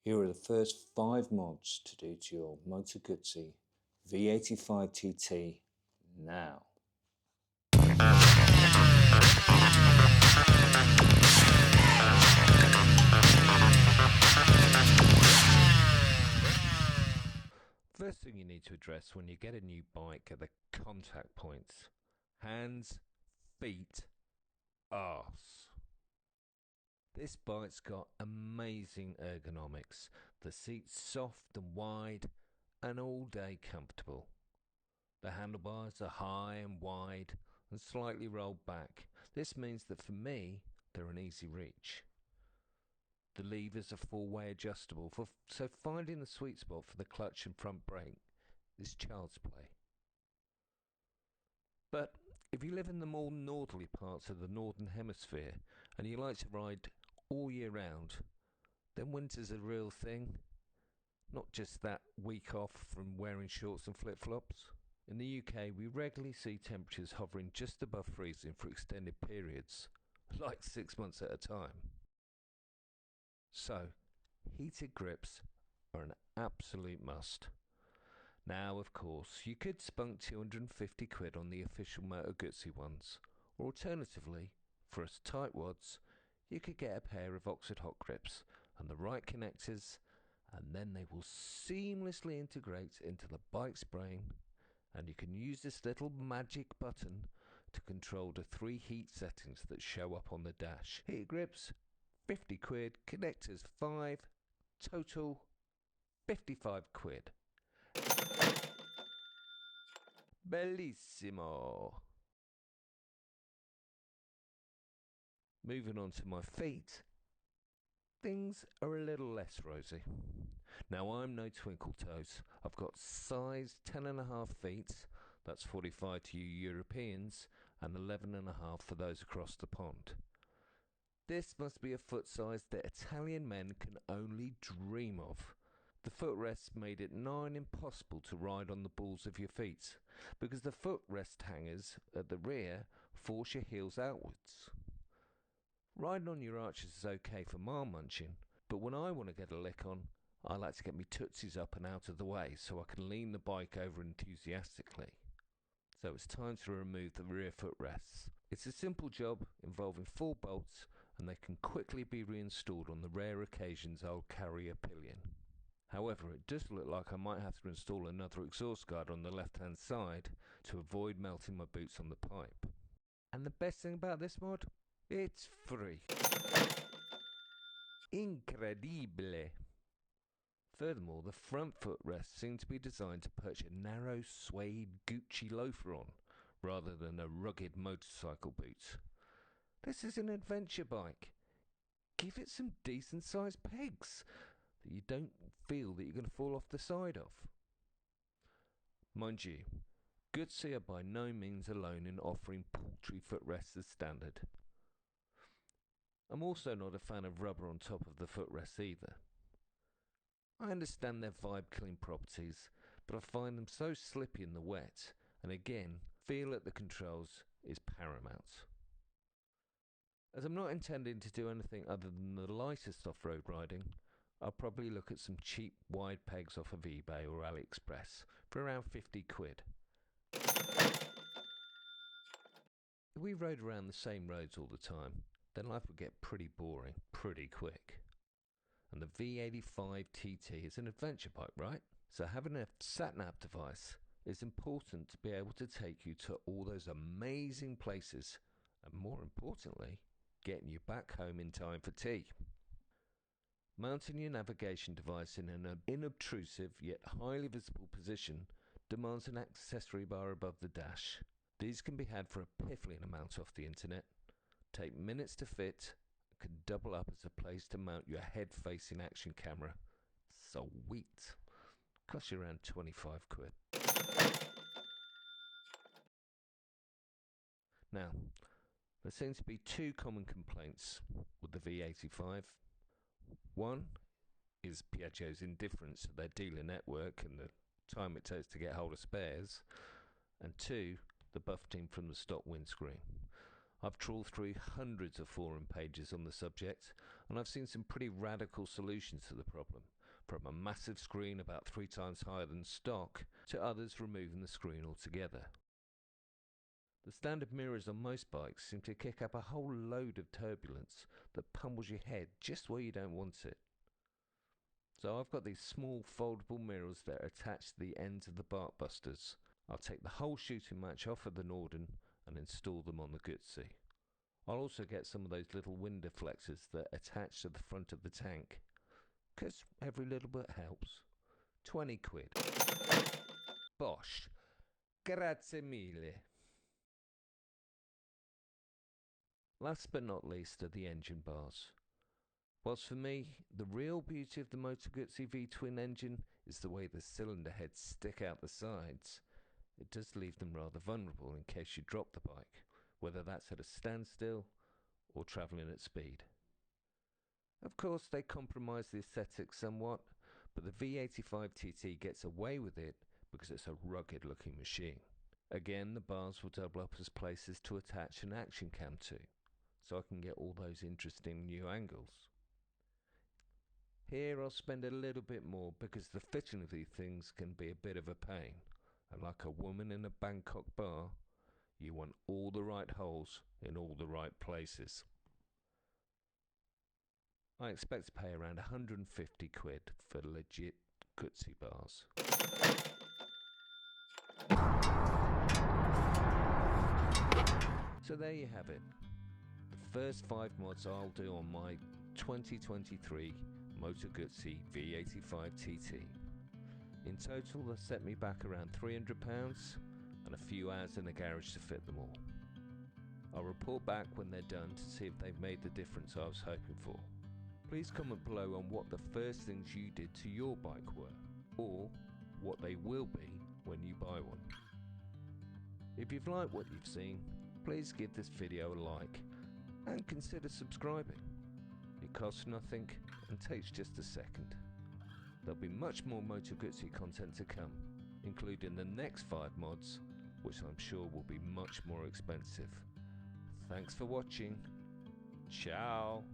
Here are the first 5 mods to do to your Moto Guzzi V85TT now. First thing you need to address when you get a new bike are the contact points. Hands, feet, arse. This bike's got amazing ergonomics. The seat's soft and wide and all day comfortable. The handlebars are high and wide and slightly rolled back. This means that for me, they're an easy reach. The levers are four-way adjustable, so finding the sweet spot for the clutch and front brake is child's play. But if you live in the more northerly parts of the northern hemisphere and you like to ride all year round, then winter's a real thing, not just that week off from wearing shorts and flip-flops. In the UK, we regularly see temperatures hovering just above freezing for extended periods, like 6 months at a time. So, heated grips are an absolute must. Now, of course, you could spunk 250 quid on the official Moto Guzzi ones, or alternatively, for us tightwads, you could get a pair of Oxford hot grips and the right connectors, and then they will seamlessly integrate into the bike's brain, and you can use this little magic button to control the 3 heat settings that show up on the dash. Heat grips, 50 quid, connectors 5, total 55 quid. Bellissimo. Moving on to my feet, things are a little less rosy. Now, I'm no twinkle toes. I've got size 10.5 feet, that's 45 to you Europeans, and 11.5 for those across the pond. This must be a foot size that Italian men can only dream of. The footrest made it nigh impossible to ride on the balls of your feet, because the footrest hangers at the rear force your heels outwards. Riding on your arches is okay for mile munching, but when I want to get a lick on, I like to get me tootsies up and out of the way so I can lean the bike over enthusiastically. So it's time to remove the rear footrests. It's a simple job involving 4 bolts, and they can quickly be reinstalled on the rare occasions I'll carry a pillion. However, it does look like I might have to install another exhaust guard on the left-hand side to avoid melting my boots on the pipe. And the best thing about this mod? It's free. Incredibile. Furthermore, the front footrests seem to be designed to perch a narrow suede Gucci loafer on, rather than a rugged motorcycle boot. This is an adventure bike. Give it some decent sized pegs that you don't feel that you're going to fall off the side of. Mind you, Guzzi are by no means alone in offering paltry footrests as standard. I'm also not a fan of rubber on top of the footrests either. I understand their vibe-killing properties, but I find them so slippy in the wet, and again, feel at the controls is paramount. As I'm not intending to do anything other than the lightest off-road riding, I'll probably look at some cheap wide pegs off of eBay or AliExpress for around 50 quid. If we rode around the same roads all the time, then life would get pretty boring pretty quick. And the V85TT is an adventure bike, right? So having a sat-nav device is important to be able to take you to all those amazing places, and more importantly, getting you back home in time for tea. Mounting your navigation device in an inobtrusive yet highly visible position demands an accessory bar above the dash. These can be had for a piffling amount off the internet, take minutes to fit, and can double up as a place to mount your head-facing action camera. Sweet. Costs you around 25 quid. Now, there seems to be 2 common complaints with the V85. One is Piaggio's indifference to their dealer network and the time it takes to get hold of spares, and 2, the buffeting from the stock windscreen. I've trawled through hundreds of forum pages on the subject, and I've seen some pretty radical solutions to the problem, from a massive screen about 3 times higher than stock to others removing the screen altogether. The standard mirrors on most bikes seem to kick up a whole load of turbulence that pummels your head just where you don't want it. So I've got these small foldable mirrors that are attached to the ends of the bark busters. I'll take the whole shooting match off of the Norden and install them on the Guzzi. I'll also get some of those little wind deflectors that attach to the front of the tank, 'cause every little bit helps. 20 quid. Bosh. Grazie mille. Last but not least are the engine bars. Whilst for me, the real beauty of the Moto Guzzi V twin engine is the way the cylinder heads stick out the sides, it does leave them rather vulnerable in case you drop the bike, whether that's at a standstill or travelling at speed. Of course, they compromise the aesthetics somewhat, but the V85TT gets away with it because it's a rugged looking machine. Again, the bars will double up as places to attach an action cam to, so I can get all those interesting new angles. Here I'll spend a little bit more because the fitting of these things can be a bit of a pain, and like a woman in a Bangkok bar, you want all the right holes in all the right places. I expect to pay around 150 quid for legit Guzzi bars. So there you have it. The first 5 mods I'll do on my 2023 Moto Guzzi V85TT. In total, they'll set me back around £300 and a few hours in the garage to fit them all. I'll report back when they're done to see if they've made the difference I was hoping for. Please comment below on what the first things you did to your bike were, or what they will be when you buy one. If you've liked what you've seen, please give this video a like and consider subscribing. It costs nothing and takes just a second. There'll be much more Moto Guzzi content to come, including the next 5 mods, which I'm sure will be much more expensive. Thanks for watching. Ciao.